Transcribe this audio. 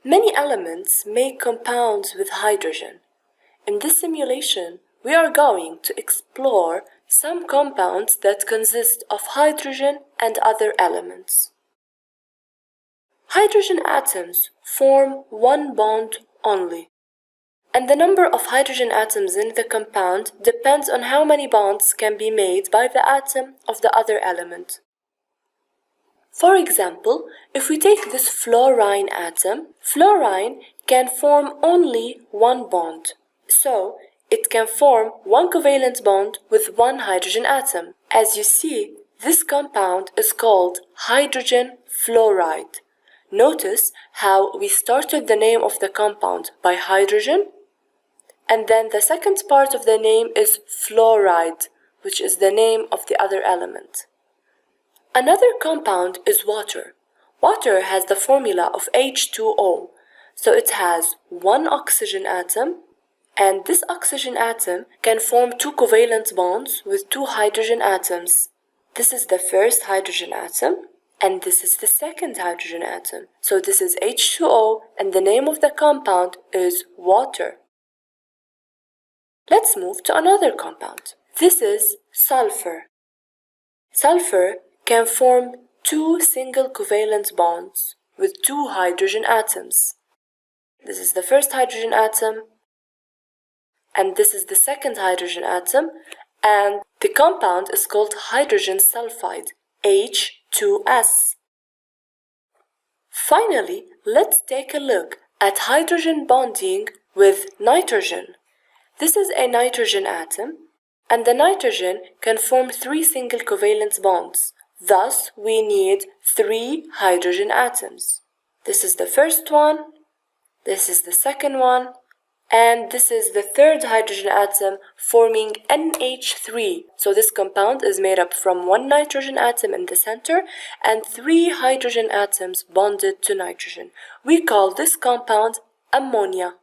Many elements make compounds with hydrogen. In this simulation, we are going to explore some compounds that consist of hydrogen and other elements. Hydrogen atoms form one bond only, and the number of hydrogen atoms in the compound depends on how many bonds can be made by the atom of the other element. For example, if we take this fluorine atom, fluorine can form only one bond. So, it can form one covalent bond with one hydrogen atom. As you see, this compound is called hydrogen fluoride. Notice how we started the name of the compound by hydrogen, and then the second part of the name is fluoride, which is the name of the other element. Another compound is water. Water has the formula of H2O, so it has one oxygen atom, and this oxygen atom can form two covalent bonds with two hydrogen atoms. This is the first hydrogen atom, and this is the second hydrogen atom. So this is H2O, and the name of the compound is water. Let's move to another compound. This is sulfur. Sulfur can form two single covalent bonds with two hydrogen atoms. This is the first hydrogen atom, and this is the second hydrogen atom, and the compound is called hydrogen sulfide, H2S. Finally, let's take a look at hydrogen bonding with nitrogen. This is a nitrogen atom, and the nitrogen can form three single covalent bonds. Thus, we need three hydrogen atoms. This is the first one, this is the second one, and this is the third hydrogen atom forming NH3. So this compound is made up from one nitrogen atom in the center and three hydrogen atoms bonded to nitrogen. We call this compound ammonia.